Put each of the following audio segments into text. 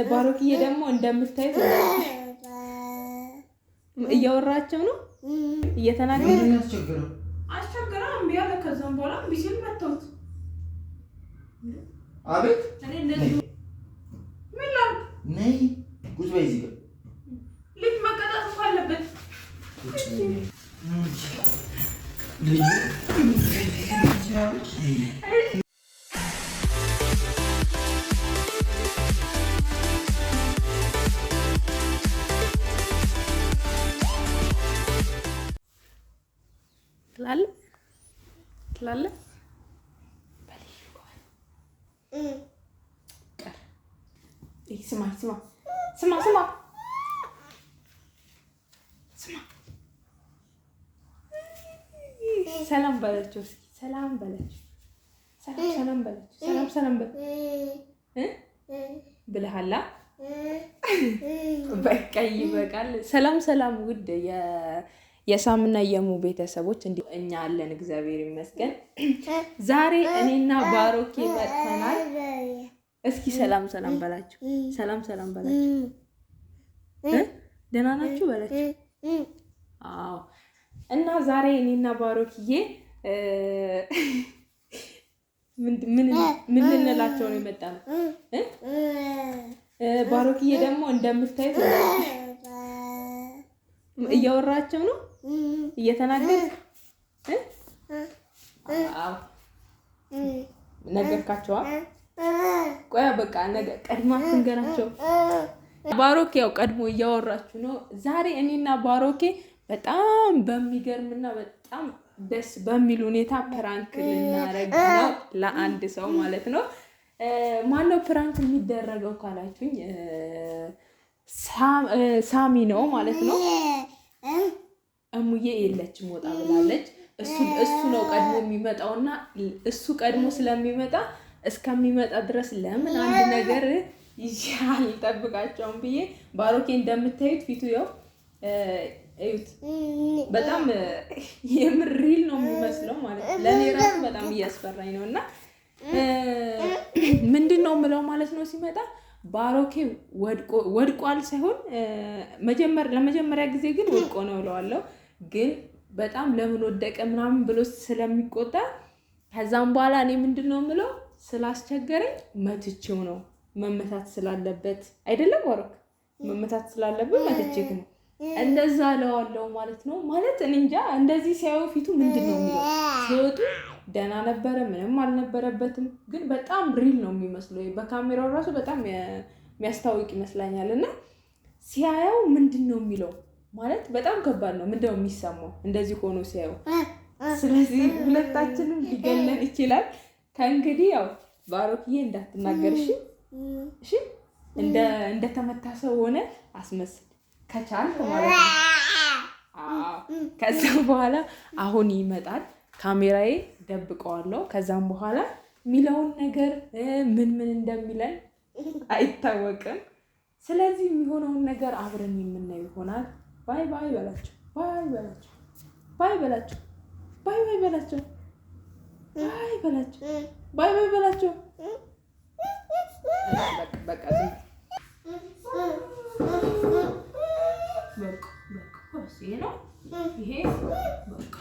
ባሮክዬ ደግሞ እንደምታዩት እያወራቸው ነው እየተናገረ አስቸገረ እምቢ አለ። ከዛም በኋላ እምቢ ሲል መተውት አቤት እኔ እንደዚህ ምን ላድርግ ነይ ቁጭ በይ እዚህ ጋር ልጅ መቀጣት እኮ አለበት። ትላለህ ስማ ሰላም በላቸው እስኪ ሰላም በላቸው ሰላም ብለሃላ በቃ ይበቃል። ሰላም ውድ የሳምና የሙ ቤተሰቦች እንዴ እኛ አለን እግዚአብሔር ይመስገን። ዛሬ እኔና ባሮኬ መጥተናል። እስኪ ሰላም በላችሁ ሰላም በላችሁ ደህና ናችሁ በላችሁ። አዎ እና ዛሬ እኔና ባሮክዬ ምን ልንላቸው ነው የመጣነው? ባሮክዬ ደግሞ እንደምታዩት እያወራቸው ነው እየተናገረ ነገርካቸዋ። ቆያ በቃ ነገ ቀድማ ትንገራቸው። ባሮኬ ያው ቀድሞ እያወራችሁ ነው። ዛሬ እኔና ባሮኬ በጣም በሚገርምና በጣም ደስ በሚል ሁኔታ ፕራንክ ልናረግ ነው ለአንድ ሰው ማለት ነው። ማነው ፕራንክ የሚደረገው ካላችሁኝ ሳሚ ነው ማለት ነው። እሙዬ የለችም ወጣ ብላለች። እሱ ነው ቀድሞ የሚመጣውና እሱ ቀድሞ ስለሚመጣ እስከሚመጣ ድረስ ለምን አንድ ነገር ይሻል ጠብቃቸውም ብዬ ባሮኬ እንደምታዩት ፊቱ ያው እዩት በጣም የምር ሪል ነው የሚመስለው ማለት ነው። ለኔ ራሱ በጣም እያስፈራኝ ነውና ምንድነው ምለው ማለት ነው ሲመጣ ባሮኬ ወድቋል ሳይሆን ለመጀመሪያ ጊዜ ግን ወድቆ ነው እለዋለሁ። ግን በጣም ለምን ወደቀ ምናምን ብሎ ስለሚቆጣ ከዛም በኋላ እኔ ምንድነው ምለው ስላስቸገረኝ መትቼው ነው መመታት ስላለበት አይደለም ባሮክ መመታት ስላለበት መትቼክ ነው እንደዛ እለዋለሁ ማለት ነው። ማለት እኔ እንጃ እንደዚህ ሲያዩ ፊቱ ምንድነው የሚለው ሲወጡ ደህና ነበረ ምንም አልነበረበትም። ግን በጣም ሪል ነው የሚመስለው በካሜራው ራሱ በጣም የሚያስታውቅ ይመስላኛል። እና ሲያየው ምንድነው የሚለው ማለት በጣም ከባድ ነው። ምንድነው የሚሰማው እንደዚህ ሆኖ ሲያየው? ስለዚህ ሁለታችንም ሊገለን ይችላል። ከእንግዲህ ያው ባሮክዬ እንዳትናገር እሺ እንደተመታ ሰው ሆነ አስመስል ከቻልክ ማለት ነው። ከዛ በኋላ አሁን ይመጣል። ካሜራዬ ደብቀዋለሁ። ከዛም በኋላ የሚለውን ነገር ምን እንደሚለን አይታወቅም። ስለዚህ የሚሆነውን ነገር አብረን የምናየው ይሆናል። ባይ በላቸው በቃ ይሄ ነው ይሄ በቃ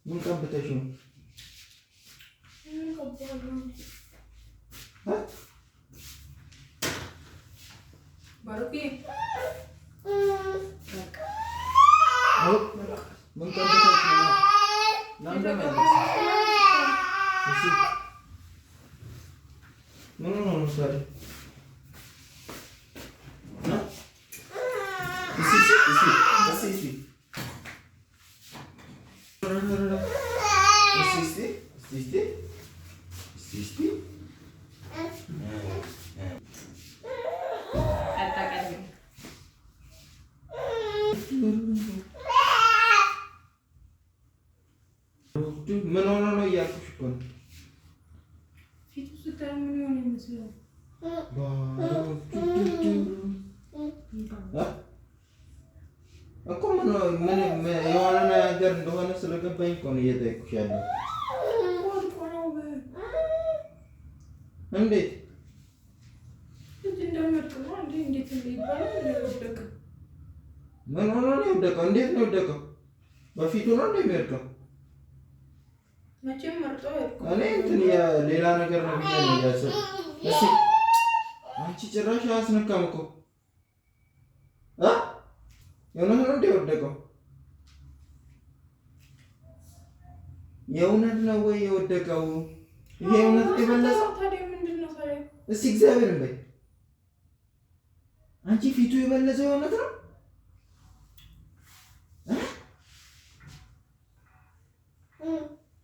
Nunca betejou. Baroque. Nunca betejou. Nada mais. Não, sorry. Não? Assiste. Assiste. ምን ሆኖ ነው እያልኩሽ እኮ ነው። ፊቱ ስታይ ምን ሆነ ይመስላል? እኮ ምን የሆነ ነገር እንደሆነ ስለገባኝ እኮ ነው እየጠየኩሽ ያለው። እንዴት ምን ሆኖ ነው የወደቀው? እንዴት ነው የወደቀው? በፊቱ ነው እንደሚወድቀው? መቼም መርጦ አይወድቅም። እኔ እንትን ሌላ ነገር ነው ብዬ ነው ያሰብኩት። እሺ አንቺ ጭራሽ አያስነካም እኮ የእውነት ነው እንደ የወደቀው? የእውነት ነው ወይ የወደቀው? ይሄ እውነት የበለሰው እስቲ እግዚአብሔርን በይ አንቺ ፊቱ የበለሰው የእውነት ነው?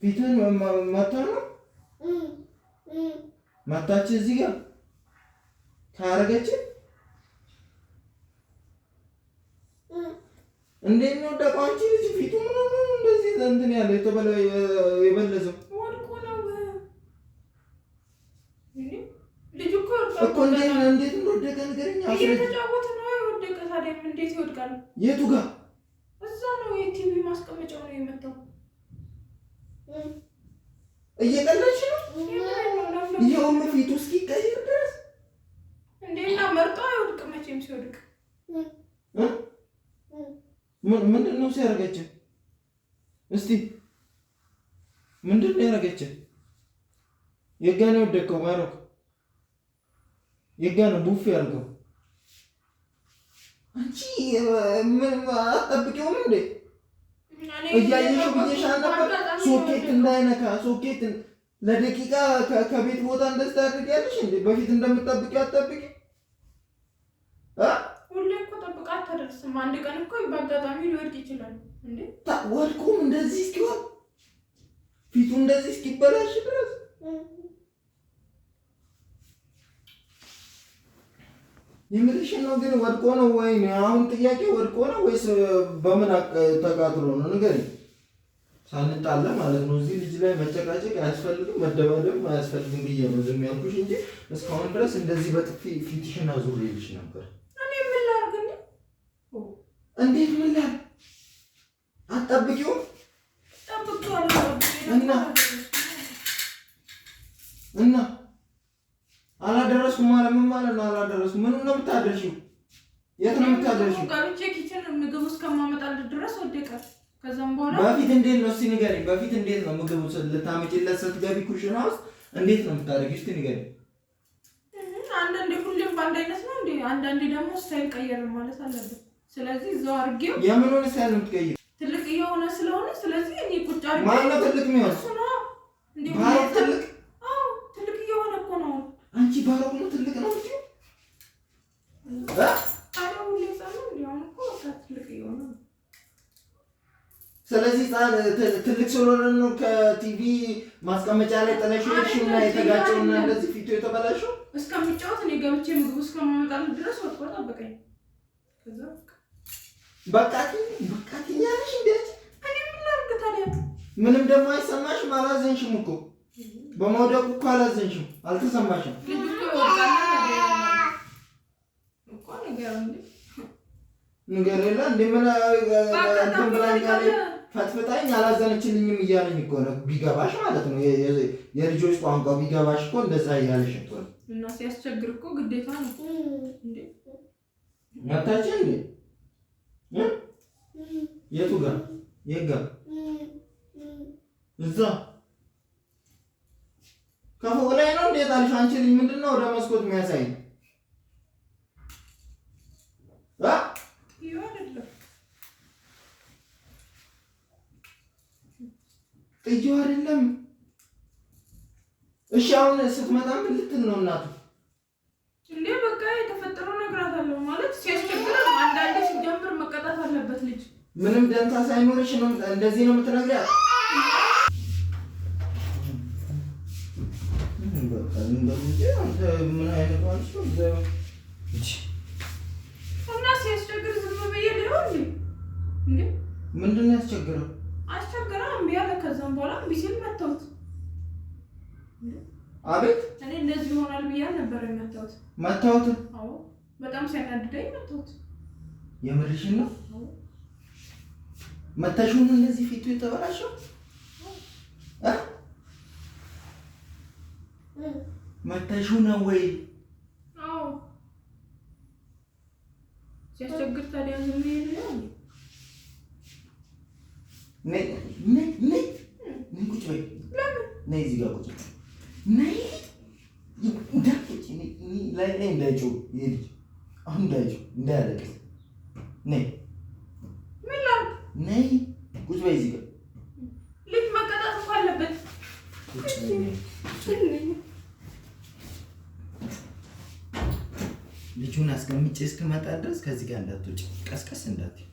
ፊቱን መታ ነው መታች። እዚህ ጋር ካረገች እንዴት ነው ወደቀው? አንቺ ልጅ ፊቱ ምን ነው እንደዚህ እንትን ያለ የበለሰው? እኮ እንዴት እንደወደቀ ንገረኝ። እየተጫወተ ነው የወደቀ። ታዲያ እንዴት ይወድቃል? የቱ ጋር? እዛ ነው የቲቪ ማስቀመጫው ነው የመታው። እየቀለድሽ ነው? ይሄ ሁሉ ፊቱ እስኪቀይር ድረስ እንዴና መርጦ አይወድቅም መቼም ሲወድቅ። ምንድን ነው ሲያደርገች? እስቲ ምንድን ነው ያደረገች? የጋ ነው የወደቀው? ባሮክ የጋ ነው ቡፌ ያልከው? አንቺ ምን አትጠብቂውም እንዴ? እያየሽው ብዬሻል ነበር። ሶኬት እንዳይነካ ሶኬት ለደቂቃ ከቤት ቦታ እንደዚህ ታደርጊያለሽ እንዴ? በፊት እንደምትጠብቂው አትጠብቂ። ሁሌ እኮ ጠብቃ አታደርስም። አንድ ቀን እኮ በአጋጣሚ ሊወድቅ ይችላል እንዴ? ወድቆም እንደዚህ እስኪሆን ፊቱ እንደዚህ እስኪበላሽ ድረስ የምልሽን ነው። ግን ወድቆ ነው ወይ? አሁን ጥያቄ ወድቆ ነው ወይስ በምን ተቃጥሎ ነው? ንገሪኝ። ሳንጣላ ማለት ነው። እዚህ ልጅ ላይ መጨቃጨቅ አያስፈልግም፣ መደባደብ አያስፈልግም ብዬ ነው ዝም ያልኩሽ እንጂ እስካሁን ድረስ እንደዚህ በጥፊ ፊትሽን አዙሬልሽ ነበር። እኔ ምን ላድርግ? እንዴት ምን ላድርግ? አትጠብቂውም? እና አላደረስኩም ማለት ምን ማለት ነው? አላደረስኩም። ምኑን ነው የምታደርሺው? የት ነው የምታደርሺው? ጋብቼ ኪችን ምግብ እስከማመጣልህ ድረስ ወደቀ። ከዛም በኋላ በፊት እንዴት ነው? እስቲ ንገሪኝ። በፊት እንዴት ነው ምግቡ ልታመጪለት ስትገቢ ኩሽና ውስጥ እንዴት ነው የምታደርጊው? እስቲ ንገሪኝ። አንዳንዴ ሁሌም በአንድ አይነት ነው እንዴ? አንዳንዴ ደግሞ ስታይል ቀየር ማለት አለበት። ስለዚህ እዛው አድርጌው የምኑን ስታይል ነው የምትቀይሪው? ትልቅ እየሆነ ስለሆነ ስለዚህ እኔ ቁጭ አድርጌ ማን ነው ትልቅ የሚሆን? እሱ ነው እንዴ? ባሮክ ትልቅ? አዎ ትልቅ እየሆነ እኮ ነው። አንቺ ባሮክ ነው ትልቅ ነው እንዴ? ታዲያ ሁሌ ጻነው እንዴ? አሁን እኮ ትልቅ እየሆነ ነው። ስለዚህ ትልቅ ስለሆነ ነው ከቲቪ ማስቀመጫ ላይ ጥለሽውና የተጋጨውና እንደዚህ ፊቱ የተበላሸው። እስከሚጫወት እኔ ገብቼ ምግብ እስከማመጣልህ ድረስ ወጥቶ ጠበቀኝ። ከዛ በቃኝ ያለሽ እንዴ? እኔ ምን ላድርግ ታዲያ? ምንም ደግሞ አይሰማሽም? አላዘንሽም እኮ በመውደቁ እኮ አላዘንሽም፣ አልተሰማሽም። ልጅ እኮ ይወድቃል ታዲያ እኮ ነገር የለ እንዴ? ምን እንትን ብላኛለች ፈትፍታኝ አላዘነችልኝም እያለኝ እኮ ነው። ቢገባሽ ማለት ነው የልጆች ቋንቋ ቢገባሽ እኮ እንደዛ እያለሽ እኮ ነው። እና ሲያስቸግር እኮ ግዴታ ነው እንዴ? መታች እንዴ? የቱ ጋር? የት ጋር? እዛ ከፎቅ ላይ ነው እንዴ ጣልሽ? አንቺ ልጅ ምንድን ነው ወደ መስኮት የሚያሳይ? ጥዬው አይደለም። እሺ አሁን ስትመጣ ምን ልትል ነው እናቱ? እንዴ በቃ የተፈጠረው እነግራታለሁ ማለት ሲያስቸግር አንዳንዴ ሲጀምር መቀጣት አለበት ልጅ። ምንም ደንታ ሳይኖርሽ ነው እንደዚህ ነው የምትነግሪያት? ምን አይነት ዋንስ ነው እና ሲያስቸግር ዝም ብዬ ሊሆን እንዴ? ምንድን ነው ያስቸግረው? አስቸግረው እምቢ አለ። ከዛም በኋላ እምቢ ሲል መታሁት። አቤት እኔ እንደዚህ ይሆናል ብዬ ነበር የመታሁት። መታሁት? አዎ በጣም ሲያናድደኝ መታሁት። የምርሽን ነው? መታሽው ነው እንደዚህ ፊቱ የተበላሸው? መታሽው ነው ወይ? አዎ ሲያስቸግር ታዲያ ዝም ይላል። ነይ ቁጭ በይ። ነይ እዚህ ጋር ቁጭ በይ። ነይ እንዳትቆጪ። ላይ እንዳይጮህ ይሄ ልጅ አሁን እንዳያለቅስ። ነይ ነይ ቁጭ በይ እዚህ ጋር። ልጅ መቀጣት እኮ አለበት። ልጁን አስቀምጬ እስክመጣ ድረስ ከዚህ ጋር እንዳትወጪ፣ ቀስቀስ እንዳትዪ።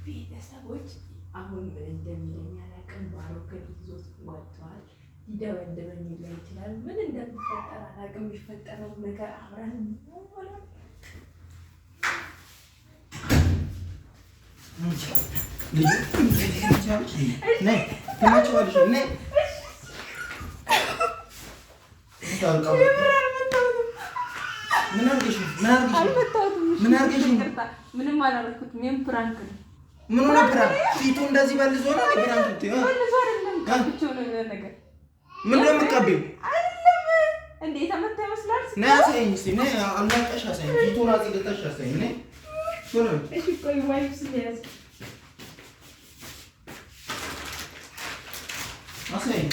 ቤተሰቦች አሁን ምን እንደሚለኝ አላውቅም። ባሮክን ይዞት ወጥቷል። ሊደበድበኝ ሊሆን ይችላል። ምን እንደሚፈጠር አላውቅም። የሚፈጠረው ነገር አብረን ምንም አላደረኩትም። ይሄን ፕራንክ ነው። ምን ሆነ ፕራንክ? ፊቱ እንደዚህ በልዞ ነው ፕራንክ ነው። በልዞ አይደለም ቀብቼው ነው ነገር። ምን ነው የምትቀቢው? አይደለም እንዴ ተመታ ይመስላል። ነይ አሳይኝ እስኪ። ነይ አላቀሽ አሳይኝ። ፊቱን አጽድተሽ አሳይኝ። ነይ ቶሎ። እሺ ቆይ ዋይፕስ ልያዝ። አሳይኝ